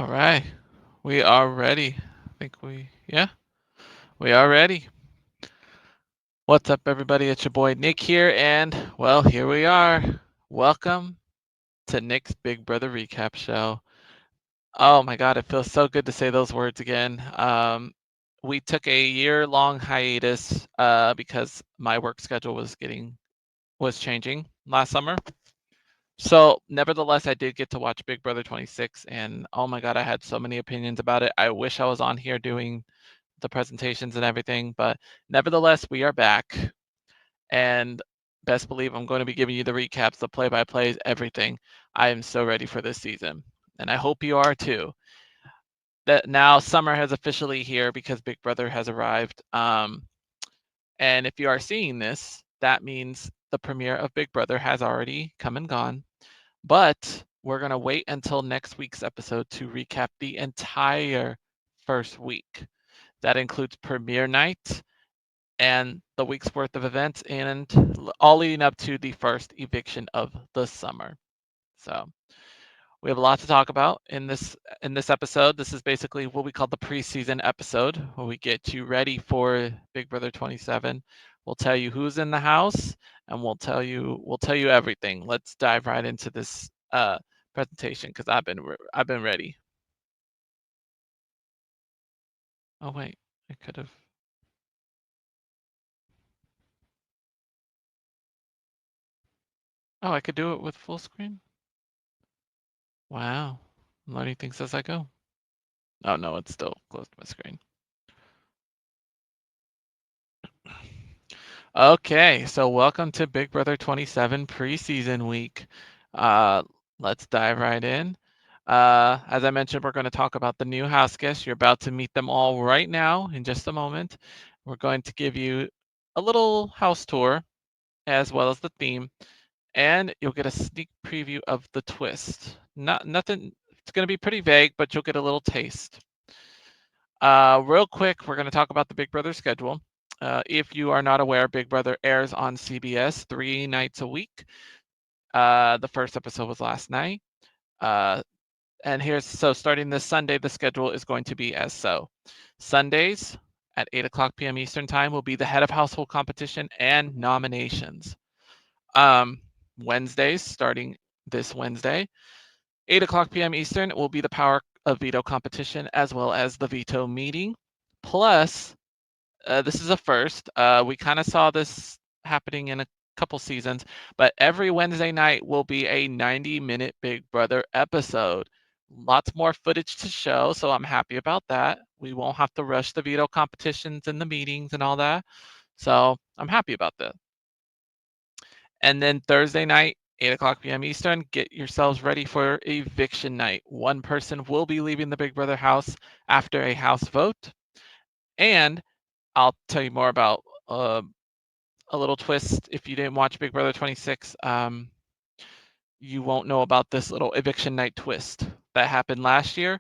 All right. We are ready. We are ready. What's up, everybody? It's your boy Nick here, and well, here we are. Welcome to Nick's Big Brother Recap Show. Oh my God, it feels so good to say those words again. We took a year-long hiatus because my work schedule was changing last summer. So, nevertheless, I did get to watch Big Brother 26, and oh my God, I had so many opinions about it. I wish I was on here doing the presentations and everything, but nevertheless, we are back. And best believe I'm going to be giving you the recaps, the play-by-plays, everything. I am so ready for this season, and I hope you are too. That now summer has officially here because Big Brother has arrived. And if you are seeing this, that means the premiere of Big Brother has already come and gone. But we're going to wait until next week's episode to recap the entire first week. That includes premiere night and the week's worth of events and all leading up to the first eviction of the summer. So, we have a lot to talk about in this episode. This is basically what we call the preseason episode, where we get you ready for Big Brother 27. We'll tell you who's in the house, and we'll tell you everything. Let's dive right into this presentation because I've been ready. Oh wait, I could have. Oh, I could do it with full screen. Wow, I'm learning things as I go. Oh no, it's still closed my screen. Okay, so welcome to Big Brother 27 preseason week. Uh, let's dive right in. As I mentioned, we're going to talk about the new house guests. You're about to meet them all right now in just a moment. We're going to give you a little house tour as well as the theme, and you'll get a sneak preview of the twist. Nothing, it's going to be pretty vague, but you'll get a little taste. Real quick, we're going to talk about the Big Brother schedule. If you are not aware, Big Brother airs on CBS 3 nights a week. The first episode was last night. Uh, and starting this Sunday, the schedule is going to be as so. Sundays at 8 o'clock p.m. Eastern Time will be the head of household competition and nominations. Wednesdays, starting this Wednesday, 8 o'clock p.m. Eastern will be the power of veto competition as well as the veto meeting. Plus, this is a first. We kind of saw this happening in a couple seasons, but every Wednesday night will be a 90-minute Big Brother episode. Lots more footage to show, so I'm happy about that. We won't have to rush the veto competitions and the meetings and all that. So I'm happy about that. And then Thursday night, 8 o'clock p.m. Eastern, get yourselves ready for eviction night. One person will be leaving the Big Brother house after a house vote. And I'll tell you more about a little twist. If you didn't watch Big Brother 26, you won't know about this little eviction night twist that happened last year,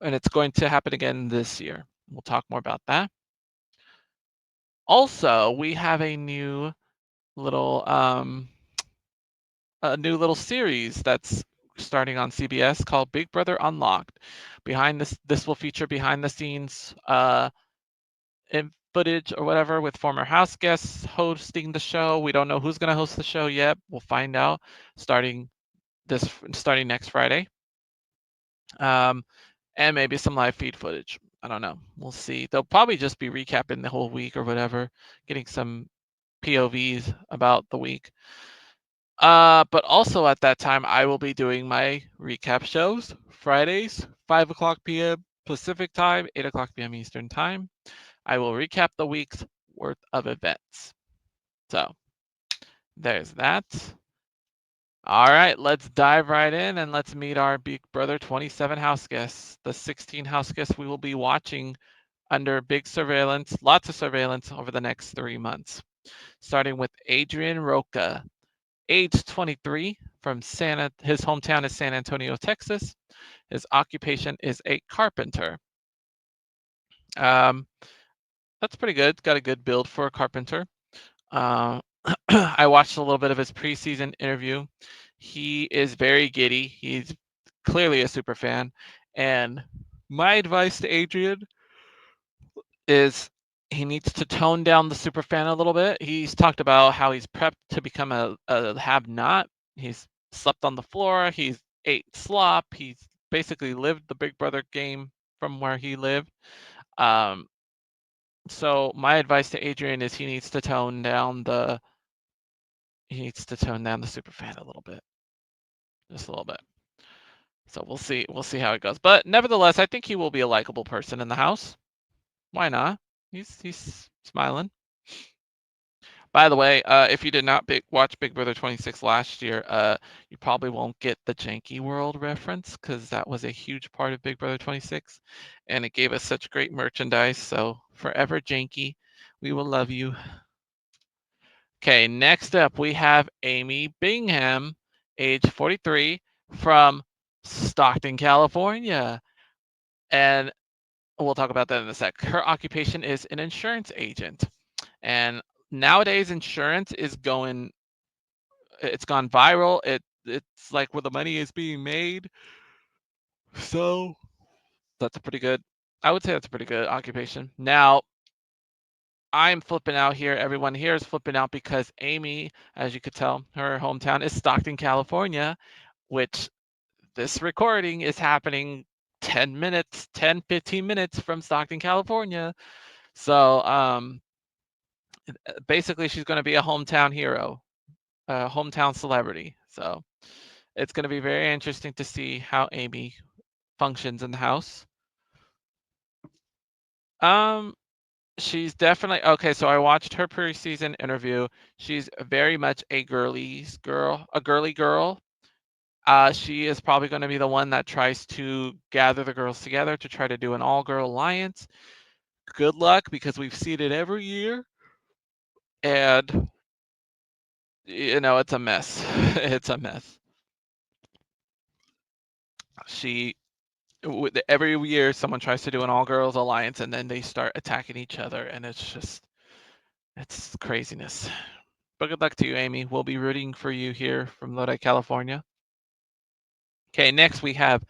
and it's going to happen again this year. We'll talk more about that. Also, we have little um, a new little series that's starting on CBS called Big Brother Unlocked. This will feature behind the scenes in footage or whatever with former house guests hosting the show. We don't know who's going to host the show yet. We'll find out starting next Friday. Um, and maybe some live feed footage. I don't know. We'll see. They'll probably just be recapping the whole week or whatever, getting some POVs about the week. But also at that time, I will be doing my recap shows Fridays, 5 o'clock p.m. Pacific time, 8 o'clock p.m. Eastern time. I will recap the week's worth of events. So there's that. All right, let's dive right in and let's meet our Big Brother 27 house guests. The 16 house guests we will be watching under big surveillance, lots of surveillance over the next 3 months. Starting with Adrian Roca, age 23, from his hometown is San Antonio, Texas. His occupation is a carpenter. Um, that's pretty good. Got a good build for a carpenter. I watched a little bit of his preseason interview. He is very giddy. He's clearly a super fan, And my advice to Adrian is he needs to tone down the superfan a little bit. He's talked about how he's prepped to become a have-not. He's slept on the floor. He's ate slop. He's basically lived the Big Brother game from where he lived. Um, so my advice to Adrian is he needs to tone down the superfan a little bit, just a little bit. So we'll see how it goes. But nevertheless, I think he will be a likable person in the house. Why not? He's smiling. By the way, if you did not watch Big Brother 26 last year, you probably won't get the Janky World reference because that was a huge part of Big Brother 26, and it gave us such great merchandise. So forever Janky, we will love you. Okay, next up we have Amy Bingham, age 43, from Stockton, California, and we'll talk about that in a sec. Her occupation is an insurance agent, and nowadays insurance is it's gone viral. It's like where the money is being made. So that's a pretty good I would say that's a pretty good occupation. Now, I'm flipping out here. Everyone here is flipping out because Amy, as you could tell, her hometown is Stockton, California, which this recording is happening 15 minutes from Stockton, California. So basically she's going to be a hometown hero, a hometown celebrity. So it's going to be very interesting to see how Amy functions in the house. Um, she's definitely okay. So I watched her preseason interview. She's very much a girly girl. She is probably going to be the one that tries to gather the girls together to try to do an all-girl alliance. Good luck because we've seen it every year, and it's a mess. It's a mess. She every year someone tries to do an all-girls alliance, and then they start attacking each other, and it's craziness. But good luck to you, Amy. We'll be rooting for you here from Lodi, California. Okay, next we have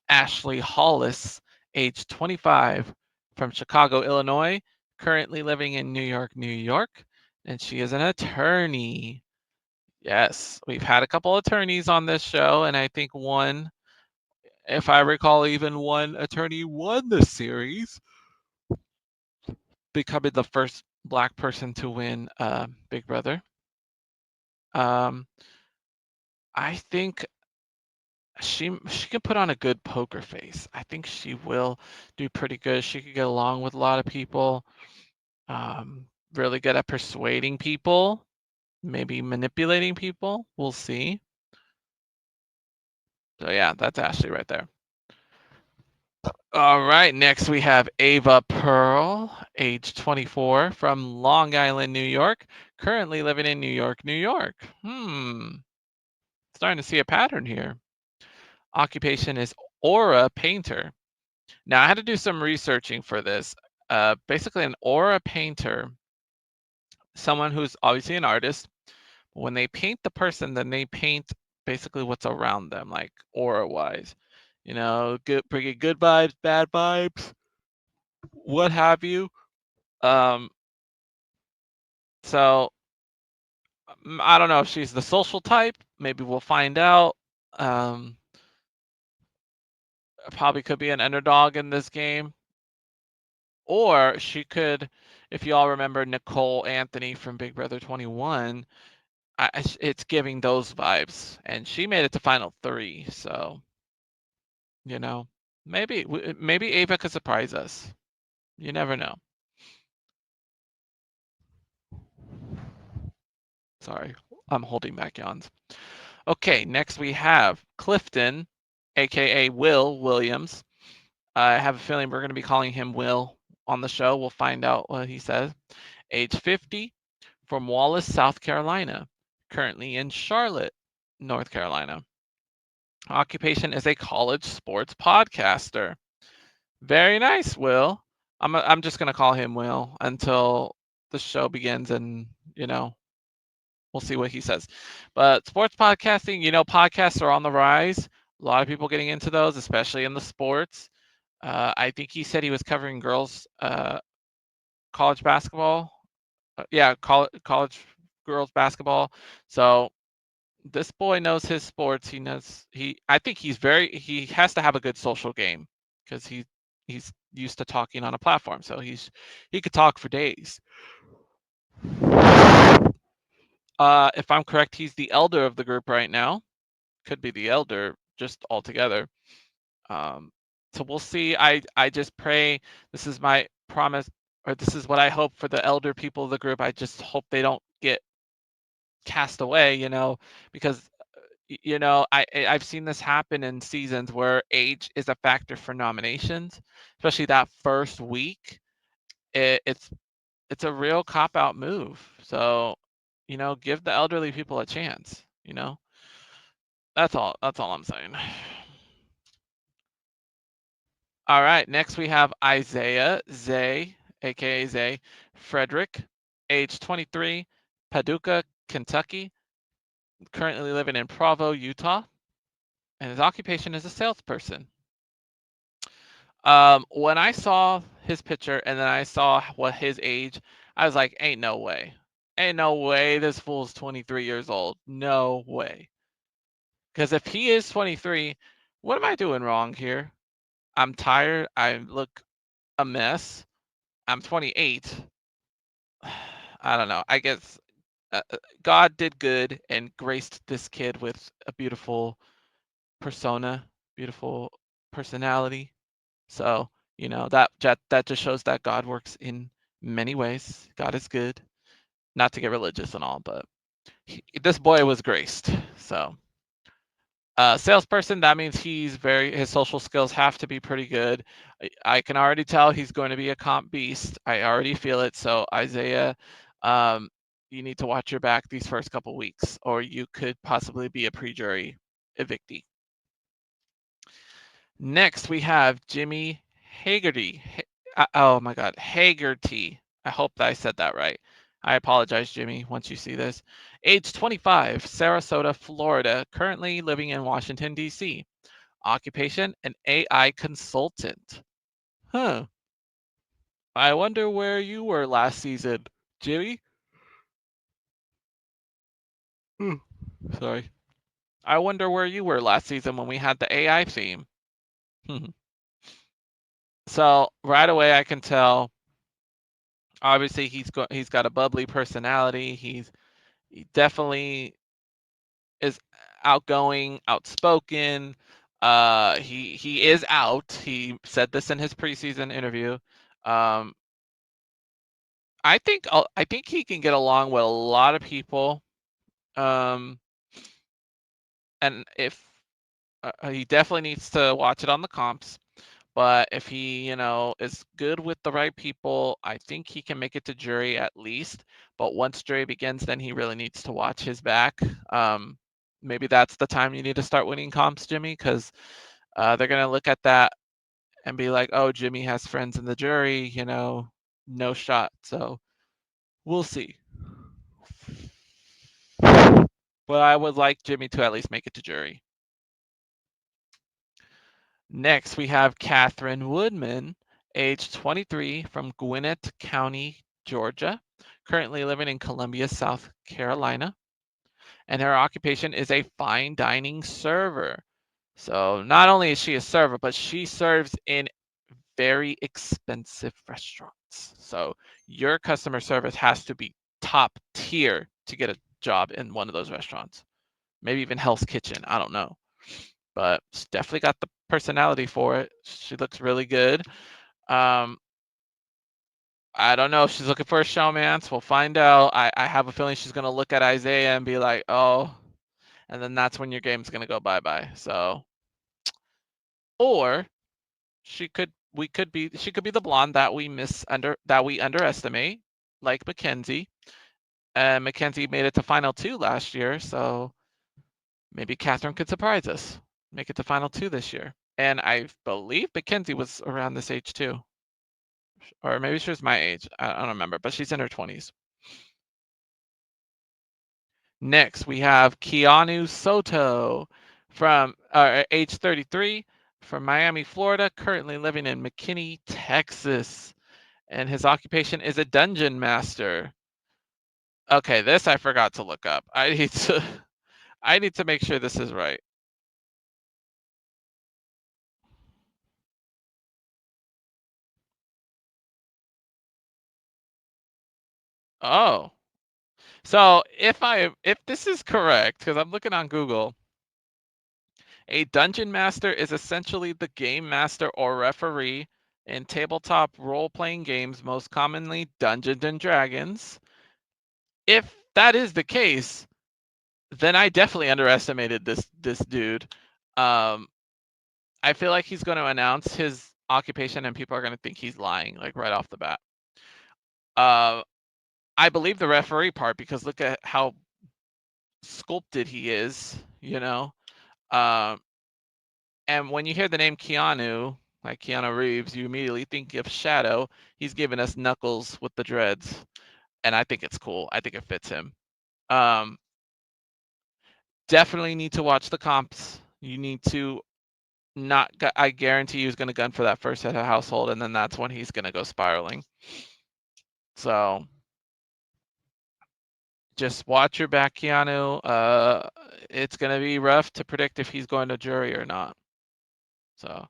Ashley Hollis, age 25, from Chicago, Illinois, currently living in New York, New York, and she is an attorney. Yes, we've had a couple attorneys on this show, and I think one, if I recall, even one attorney won the series, becoming the first Black person to win Big Brother. Um, I think she can put on a good poker face. I think she will do pretty good. She could get along with a lot of people. Really good at persuading people, maybe manipulating people. We'll see. So yeah, that's Ashley right there. All right, next we have Ava Pearl, age 24, from Long Island, New York, currently living in New York, New York. Starting to see a pattern here. Occupation is aura painter. Now, I had to do some researching for this. Basically, an aura painter, someone who's obviously an artist, when they paint the person, then they paint basically what's around them, like aura wise. Bringing good vibes, bad vibes, what have you. Um, so I don't know if she's the social type. Maybe we'll find out. Um, Probably could be an underdog in this game. Or she could, if you all remember Nicole Anthony from Big Brother 21, it's giving those vibes. And she made it to final 3. So, you know, maybe Ava could surprise us. You never know. Sorry, I'm holding back yawns. Okay, next we have Clifton, aka Will Williams. I have a feeling we're going to be calling him Will on the show. We'll find out what he says. Age 50, from Wallace, South Carolina, currently in Charlotte, North Carolina. Occupation is a college sports podcaster. Very nice, Will. I'm just going to call him Will until the show begins, and we'll see what he says. But sports podcasting, podcasts are on the rise. A lot of people getting into those, especially in the sports. I think he said he was covering girls college basketball. Yeah, college girls basketball. So this boy knows his sports. He knows I think he has to have a good social game because he's used to talking on a platform. So he could talk for days. If I'm correct, he's the elder of the group right now. Could be the elder just altogether. So we'll see. I just pray. This is my promise, or this is what I hope for the elder people of the group. I just hope they don't get cast away, because I've seen this happen in seasons where age is a factor for nominations, especially that first week. It's a real cop out move. So, give the elderly people a chance. That's all. That's all I'm saying. All right. Next we have Isaiah Zay, aka Zay Frederick, age 23, Paducah, Kentucky, currently living in Provo, Utah, and his occupation is a salesperson. When I saw his picture and then I saw what his age, I was like, ain't no way. Ain't no way this fool's 23 years old. No way. Because if he is 23, what am I doing wrong here? I'm tired. I look a mess. I'm 28. I don't know. I guess God did good and graced this kid with a beautiful persona, beautiful personality. So, that just shows that God works in many ways. God is good. Not to get religious and all, but this boy was graced. So, salesperson, that means his social skills have to be pretty good. I can already tell he's going to be a comp beast. I already feel it. So, Isaiah, um, you need to watch your back these first couple weeks, or you could possibly be a pre-jury evictee. Next, we have Jimmy Hagerty. Oh my God, Hagerty. I hope that I said that right. I apologize, Jimmy, once you see this. Age 25, Sarasota, Florida, currently living in Washington, D.C. Occupation, an AI consultant. Huh. I wonder where you were last season, Jimmy? Sorry. I wonder where you were last season when we had the AI theme. So right away I can tell. Obviously, he's got a bubbly personality. He definitely is outgoing, outspoken. He is out. He said this in his preseason interview. Um, I think he can get along with a lot of people. Um, and if he definitely needs to watch it on the comps. But if he, is good with the right people, I think he can make it to jury at least. But once jury begins, then he really needs to watch his back. Maybe that's the time you need to start winning comps, Jimmy, because they're going to look at that and be like, oh, Jimmy has friends in the jury, no shot. So we'll see. But I would like Jimmy to at least make it to jury. Next, we have Katherine Woodman, age 23, from Gwinnett County, Georgia, currently living in Columbia, South Carolina, and her occupation is a fine dining server. So not only is she a server, but she serves in very expensive restaurants. So your customer service has to be top tier to get a job in one of those restaurants. Maybe even Hell's Kitchen. I don't know. But she's definitely got the personality for it. She looks really good. Um, I don't know if she's looking for a showmance. We'll find out. I have a feeling she's gonna look at Isaiah and be like, oh, and then that's when your game's gonna go bye-bye. So, or she could be the blonde that we underestimate, like Mackenzie. And Mackenzie made it to final two last year, so maybe Katherine could surprise us, make it to final two this year. And I believe Mackenzie was around this age too. Or maybe she was my age. I don't remember, but she's in her 20s. Next, we have Keanu Soto, From age 33, from Miami, Florida, currently living in McKinney, Texas, and his occupation is a dungeon master. Okay, this I forgot to look up. I need to make sure this is right. Oh. So if this is correct, because I'm looking on Google, a dungeon master is essentially the game master or referee in tabletop role-playing games, most commonly Dungeons and Dragons. If that is the case, then I definitely underestimated this dude. Um, I feel like he's going to announce his occupation and people are going to think he's lying, like right off the bat. I believe the referee part because look at how sculpted he is, you know. Um, and when you hear the name Keanu, like Keanu Reeves, you immediately think of Shadow. He's giving us Knuckles with the dreads, and I think it's cool. I think it fits him. Um, definitely need to watch the comps. You need to not. I guarantee you he's going to gun for that first head of household, and then that's when he's going to go spiraling. So just watch your back, Keanu. It's going to be rough to predict if he's going to jury or not. So,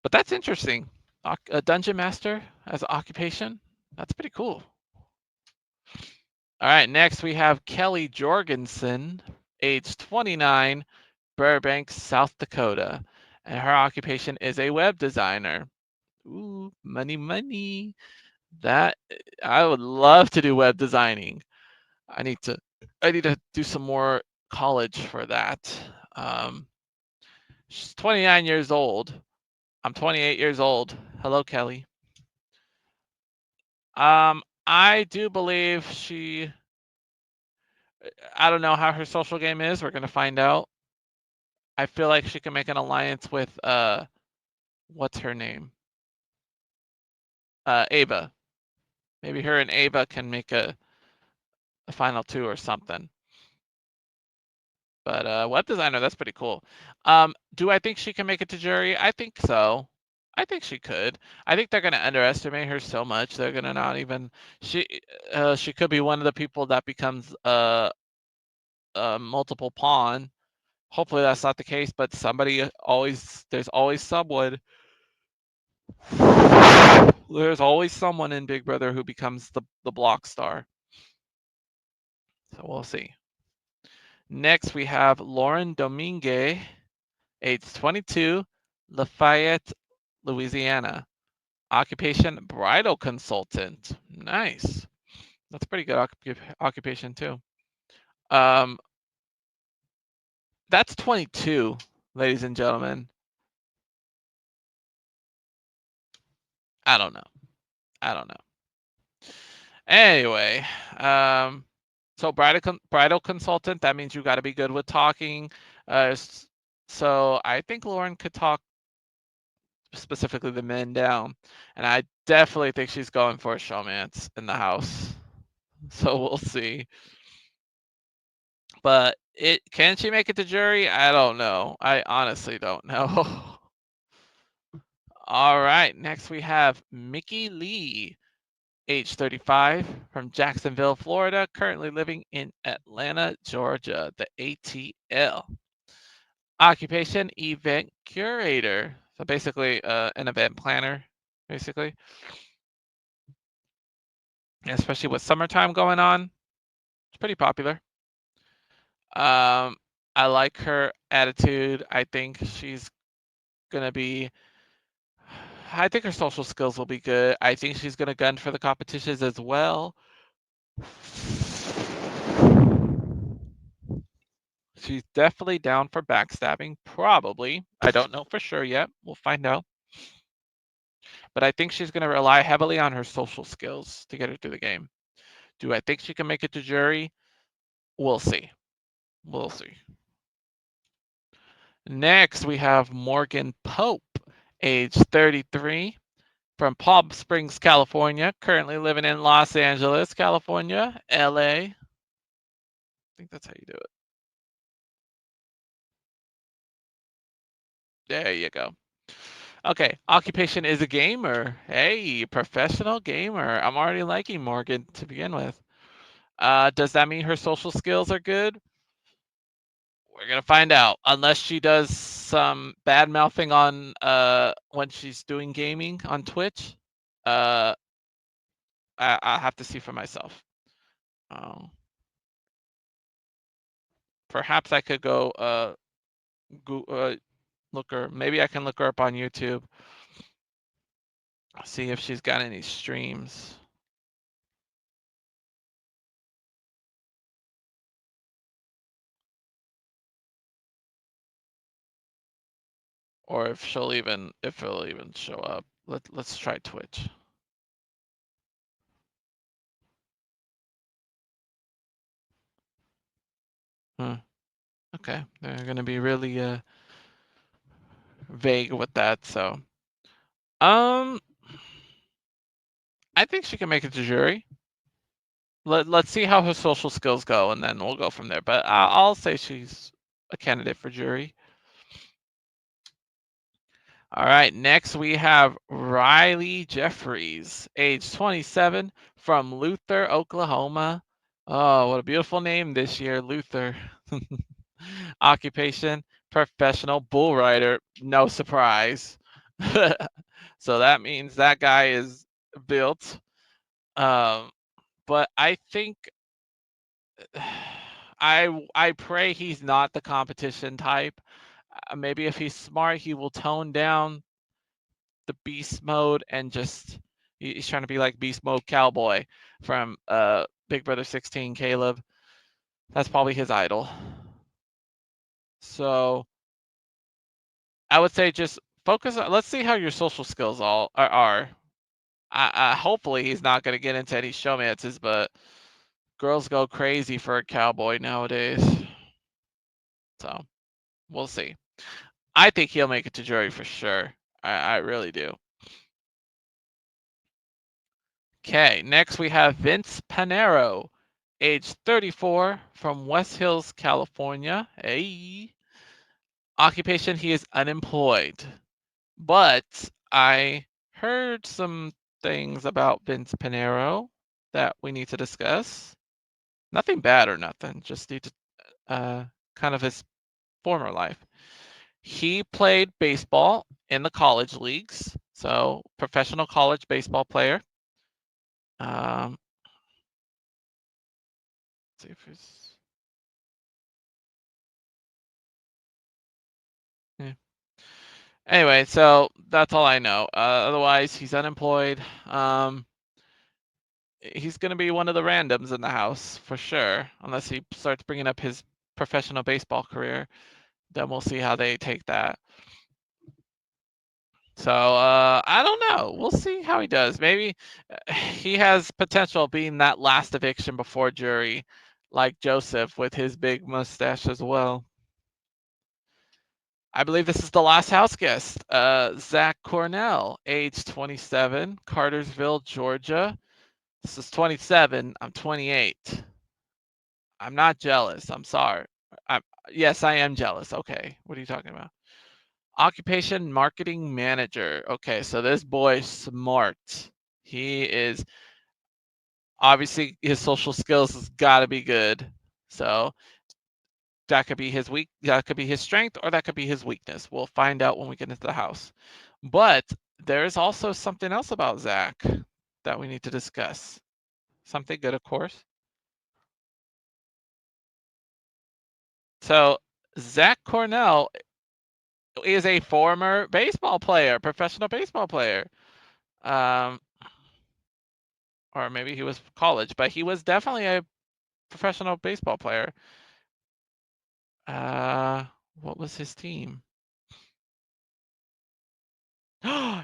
but that's interesting. A dungeon master as an occupation. That's pretty cool. All right, next we have Kelley Jorgensen, age 29, Burbank, South Dakota, and her occupation is a web designer. Ooh, money, money. That I would love to do web designing. I need to do some more college for that. She's 29 years old. I'm 28 years old. Hello, Kelley. I do believe she. I don't know how her social game is. We're gonna find out. I feel like she can make an alliance with what's her name? Ava. Maybe her and Ava can make a final two or something. But web designer, that's pretty cool. Do I think she can make it to jury? I think so. I think she could. I think they're gonna underestimate her so much. They're gonna not even she could be one of the people that becomes a multiple pawn. Hopefully that's not the case, but there's always someone. There's always someone in Big Brother who becomes the block star. So we'll see. Next we have Lauren Domingue, age 22, Lafayette, Louisiana. Occupation bridal consultant. Nice. That's a pretty good occupation too. Um, that's 22, ladies and gentlemen. I don't know. I don't know. Anyway, so bridal consultant. That means you got to be good with talking. So I think Lauren could talk specifically the men down, and I definitely think she's going for a showmance in the house. So we'll see. But can she make it to jury? I don't know. I honestly don't know. All right, next we have Mickey Lee, age 35, from Jacksonville, Florida, currently living in Atlanta, Georgia, the ATL. Occupation event curator. So basically an event planner, basically. Especially with summertime going on. It's pretty popular. I like her attitude. I think she's gonna be. I think her social skills will be good. I think she's gonna gun for the competitions as well. She's definitely down for backstabbing, probably. I don't know for sure yet. We'll find out. But I think she's gonna rely heavily on her social skills to get her through the game. Do I think she can make it to jury? We'll see. We'll see. Next, we have Morgan Pope, age 33, from Palm Springs, California, currently living in Los Angeles, California, LA. I think that's how you do it. There you go. Okay, occupation is a gamer. Hey, professional gamer. I'm already liking Morgan to begin with. Does that mean her social skills are good? We're gonna find out. Unless she does some bad mouthing on when she's doing gaming on Twitch. I'll have to see for myself. Oh. Perhaps I could go look her. Maybe I can look her up on YouTube. See if she's got any streams. Or if it'll even show up. Let's try Twitch. Okay, they're gonna be really vague with that. So, I think she can make it to jury. Let's see how her social skills go, and then we'll go from there. But I'll say she's a candidate for jury. All right, next we have Rylie Jeffries, age 27, from Luther, Oklahoma. Oh, what a beautiful name this year, Luther. Occupation, professional bull rider. No surprise. So that means that guy is built. But I think I pray he's not the competition type. Maybe if he's smart, he will tone down the beast mode and just he's trying to be like beast mode cowboy from Big Brother 16, Caleb. That's probably his idol. So I would say just focus on, let's see how your social skills all are. Hopefully he's not going to get into any showmances, but girls go crazy for a cowboy nowadays. So we'll see. I think he'll make it to jury for sure. I really do. Okay, next we have Vince Panero, age 34, from West Hills, California. Hey. Occupation, he is unemployed. But I heard some things about Vince Panero that we need to discuss. Nothing bad or nothing, just need to kind of his former life. He played baseball in the college leagues, so professional college baseball player. Let's see if he's. Yeah. Anyway, so that's all I know. Otherwise, he's unemployed. He's going to be one of the randoms in the house for sure, unless he starts bringing up his professional baseball career. Then we'll see how they take that. So I don't know. We'll see how he does. Maybe he has potential being that last eviction before jury, like Joseph with his big mustache as well. I believe this is the last house guest. Zach Cornell, age 27, Cartersville, Georgia. This is 27. I'm 28. I'm not jealous. I'm sorry. Yes, I am jealous. Okay. What are you talking about? Occupation marketing manager. Okay, so this boy's smart. He is obviously his social skills has got to be good. So that could be his that could be his strength, or that could be his weakness. We'll find out when we get into the house. But there's also something else about Zach that we need to discuss. Something good, of course. So Zach Cornell is a former baseball player, professional baseball player. Or maybe he was college, but he was definitely a professional baseball player. What was his team?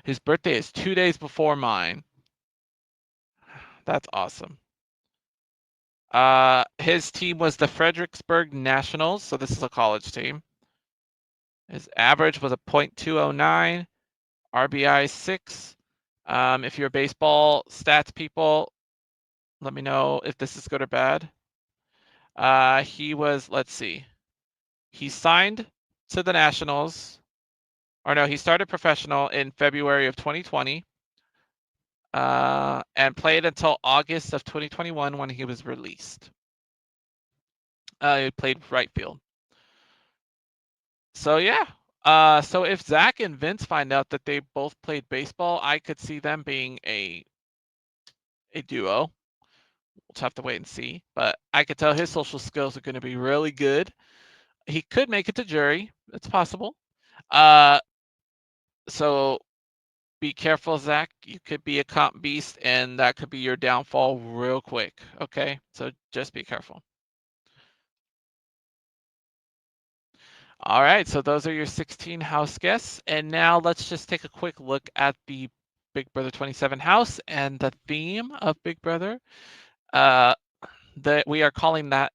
His birthday is 2 days before mine. That's awesome. His team was the Fredericksburg Nationals, so this is a college team. His average was a .209, RBI 6. If you're baseball stats people, let me know if this is good or bad. He was, let's see. He signed to the Nationals or no, he started professional in February of 2020, and played until August of 2021 when he was released. He played right field. So yeah. So if Zach and Vince find out that they both played baseball, I could see them being a duo. We'll just have to wait and see. But I could tell his social skills are going to be really good. He could make it to jury. It's possible. So be careful, Zach. You could be a comp beast, and that could be your downfall real quick. Okay, so just be careful. All right, so those are your 16 house guests, and now let's just take a quick look at the Big Brother 27 house and the theme of Big Brother. That we are calling that,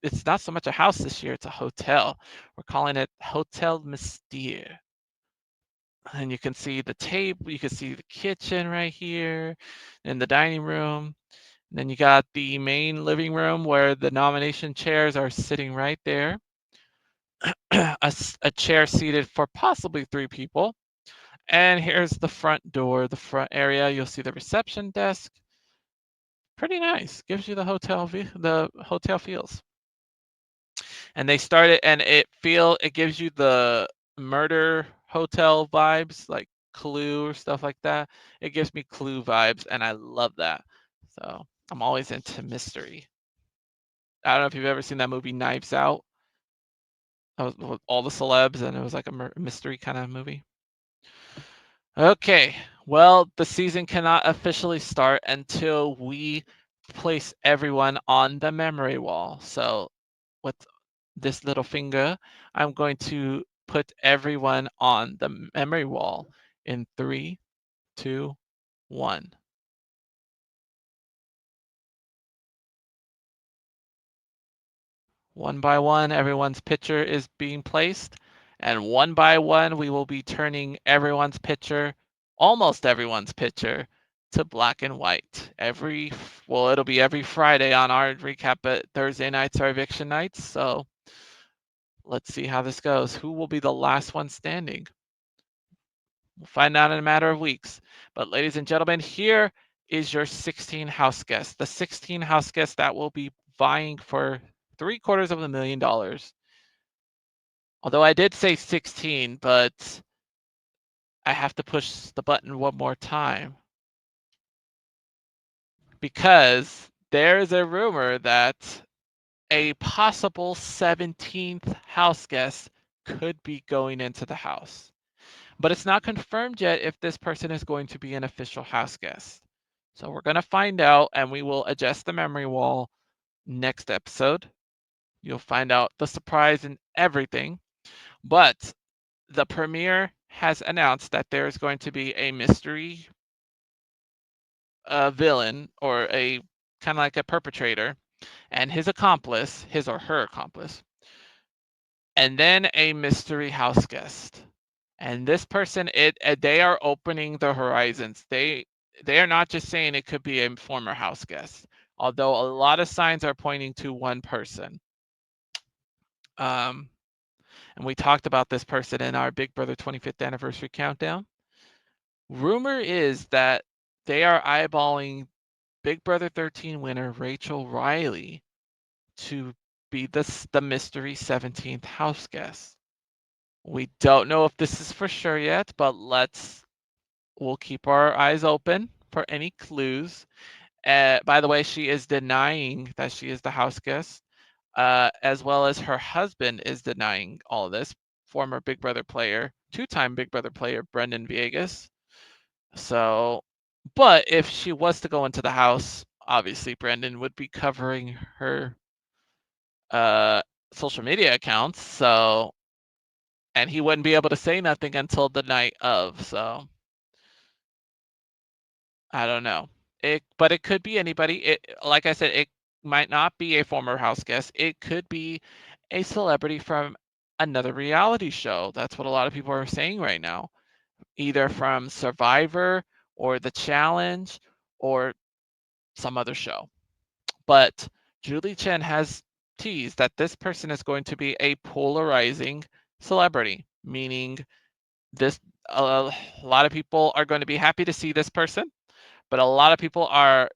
it's not so much a house this year, it's a hotel. We're calling it Hotel Mystere. And you can see the table, you can see the kitchen right here, and the dining room. And then you got the main living room where the nomination chairs are sitting right there. a chair seated for possibly 3 people. And here's the front door, the front area. You'll see the reception desk. Pretty nice. Gives you the hotel feels. And they started, and it gives you the murder hotel vibes, like Clue or stuff like that. It gives me Clue vibes, and I love that. So I'm always into mystery. I don't know if you've ever seen that movie Knives Out. That was with all the celebs, and it was like a mystery kind of movie. Okay, well, the season cannot officially start until we place everyone on the memory wall. So with this little finger, I'm going to put everyone on the memory wall in 3, 2, 1. One by one, everyone's picture is being placed, and one by one, we will be turning everyone's picture, almost everyone's picture, to black and white. It'll be every Friday on our recap, but Thursday nights are eviction nights, so let's see how this goes. Who will be the last one standing? We'll find out in a matter of weeks. But ladies and gentlemen, here is your 16 house guests. The 16 house guests that will be vying for $750,000. Although I did say 16, but I have to push the button one more time. Because there is a rumor that a possible 17th house guest could be going into the house. But it's not confirmed yet if this person is going to be an official house guest. So we're going to find out, and we will adjust the memory wall next episode. You'll find out the surprise and everything. But the premiere has announced that there's going to be a mystery villain, or a kind of like a perpetrator, and his or her accomplice, and then a mystery house guest. And this person, they are opening the horizons. They are not just saying it could be a former house guest, although a lot of signs are pointing to one person. And we talked about this person in our Big Brother 25th anniversary countdown. Rumor is that they are eyeballing Big Brother 13 winner Rachel Rylie to be the mystery 17th house guest. We don't know if this is for sure yet, but we'll keep our eyes open for any clues. By the way, she is denying that she is the house guest, as well as her husband is denying all of this. Former Big Brother player, 2-time Big Brother player, Brendan Viegas. So, but if she was to go into the house, obviously Brendan would be covering her social media accounts. So, and he wouldn't be able to say nothing until the night of. So, I don't know. But it could be anybody. Like I said, it might not be a former house guest. It could be a celebrity from another reality show. That's what a lot of people are saying right now. Either from Survivor or The Challenge or some other show. But Julie Chen has teased that this person is going to be a polarizing celebrity, meaning this a lot of people are going to be happy to see this person, but a lot of people are,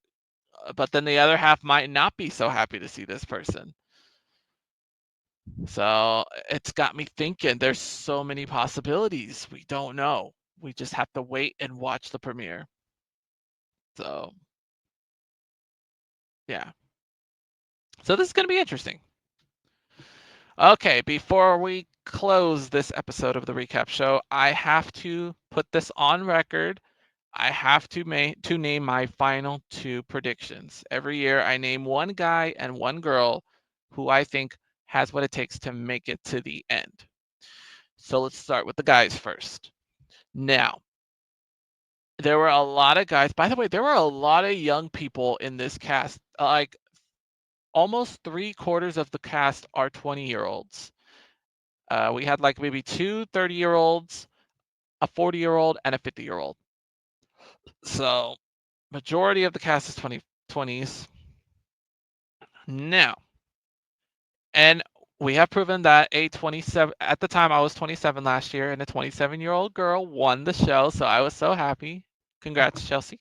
but then the other half might not be so happy to see this person. So it's got me thinking there's so many possibilities. We don't know. We just have to wait and watch the premiere. So yeah. So this is going to be interesting. Okay, before we close this episode of the recap show, I have to put this on record. I have to name my final 2 predictions. Every year I name one guy and one girl who I think has what it takes to make it to the end. So let's start with the guys first. Now, there were a lot of guys. By the way, there were a lot of young people in this cast. Like almost 3/4 of the cast are 20-year-olds. We had like maybe 2 30-year-olds, a 40-year-old, and a 50-year-old. So majority of the cast is 20s. Now, and we have proven that a 27, at the time I was 27 last year, and a 27-year-old girl won the show, so I was so happy. Congrats, Chelsea.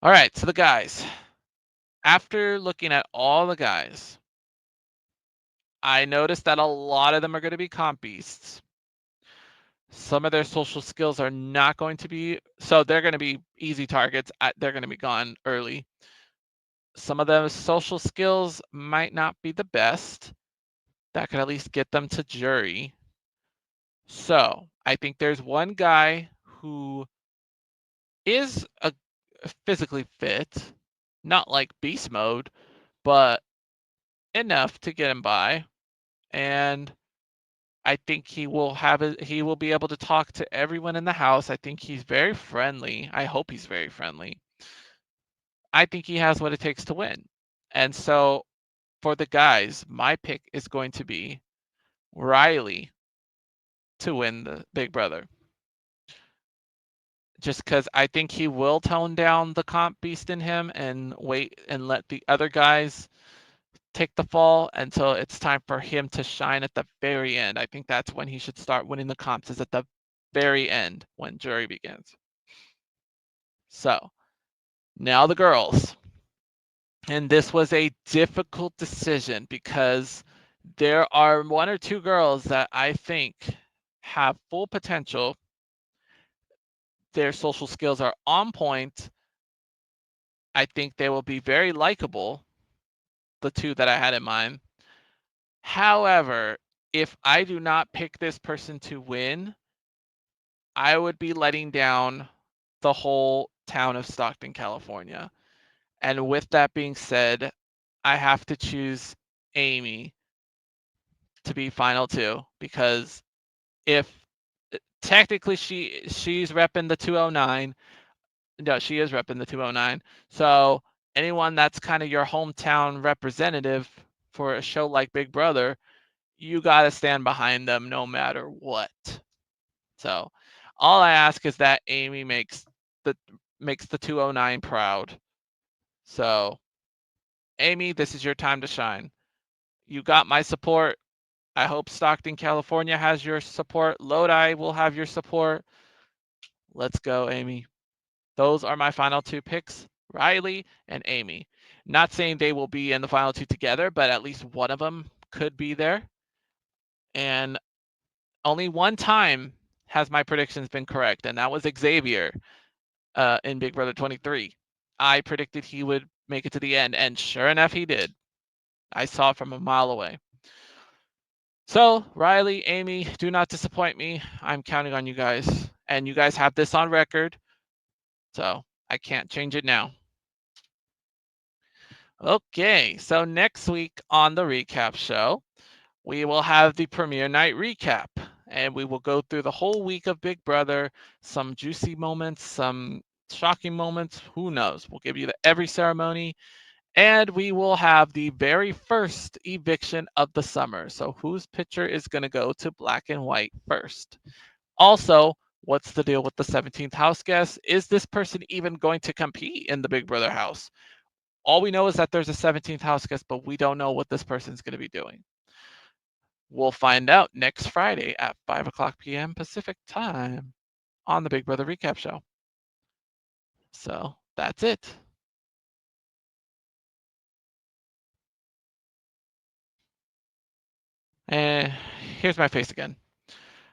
All right, so the guys. After looking at all the guys, I noticed that a lot of them are going to be comp beasts. Some of their social skills are not going to be, so they're going to be easy targets. They're going to be gone early. Some of those social skills might not be the best. That could at least get them to jury. So I think there's one guy who is physically fit, not like beast mode, but enough to get him by. And I think he will be able to talk to everyone in the house. I think he's very friendly. I hope he's very friendly. I think he has what it takes to win. And so for the guys, my pick is going to be Rylie to win the Big Brother. Just because I think he will tone down the comp beast in him and wait and let the other guys take the fall until it's time for him to shine at the very end. I think that's when he should start winning the comps, is at the very end when jury begins. So now the girls. And this was a difficult decision because there are 1 or 2 girls that I think have full potential. Their social skills are on point. I think they will be very likable, the 2 that I had in mind. However, if I do not pick this person to win, I would be letting down the whole town of Stockton, California. And with that being said, I have to choose Amy to be final 2 because if technically she's repping the 209. No, she is repping the 209. So anyone that's kind of your hometown representative for a show like Big Brother, you got to stand behind them no matter what. So all I ask is that Amy makes the 209 proud. So Amy, this is your time to shine. You got my support. I hope Stockton, California has your support. Lodi will have your support. Let's go, Amy. Those are my final 2 picks, Rylie and Amy. Not saying they will be in the final 2 together, but at least one of them could be there. And only one time has my predictions been correct, and that was Xavier in Big Brother 23. I predicted he would make it to the end, and sure enough, he did. I saw it from a mile away. So, Rylie, Amy, do not disappoint me. I'm counting on you guys. And you guys have this on record, so I can't change it now. Okay, so next week on the recap show, we will have the premiere night recap. And we will go through the whole week of Big Brother, some juicy moments, some shocking moments, who knows. We'll give you every ceremony. And we will have the very first eviction of the summer. So whose picture is going to go to black and white first? Also, what's the deal with the 17th house guest? Is this person even going to compete in the Big Brother house? All we know is that there's a 17th house guest, but we don't know what this person's going to be doing. We'll find out next Friday at 5:00 p.m. Pacific time on the Big Brother Recap Show. So that's it. And here's my face again.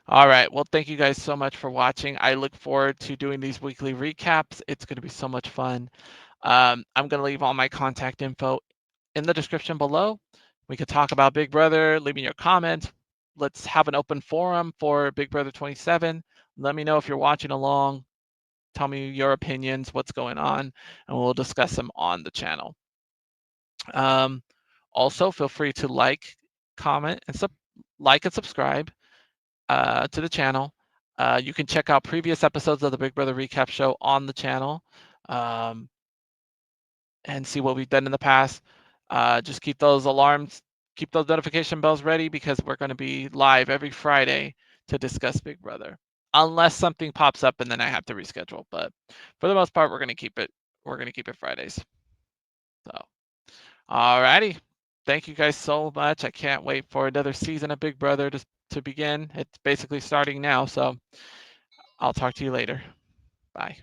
All right. Well, thank you guys so much for watching. I look forward to doing these weekly recaps. It's going to be so much fun. I'm going to leave all my contact info in the description below. We could talk about Big Brother, leave me your comments. Let's have an open forum for Big Brother 27. Let me know if you're watching along. Tell me your opinions, what's going on, and we'll discuss them on the channel. Also, feel free to like, comment, and subscribe to the channel. You can check out previous episodes of the Big Brother Recap Show on the channel and see what we've done in the past. Just keep those notification bells ready because we're going to be live every Friday to discuss Big Brother, unless something pops up and then I have to reschedule. But for the most part, we're going to keep it. We're going to keep it Fridays. So, alrighty. Thank you guys so much. I can't wait for another season of Big Brother to begin. It's basically starting now, so I'll talk to you later. Bye.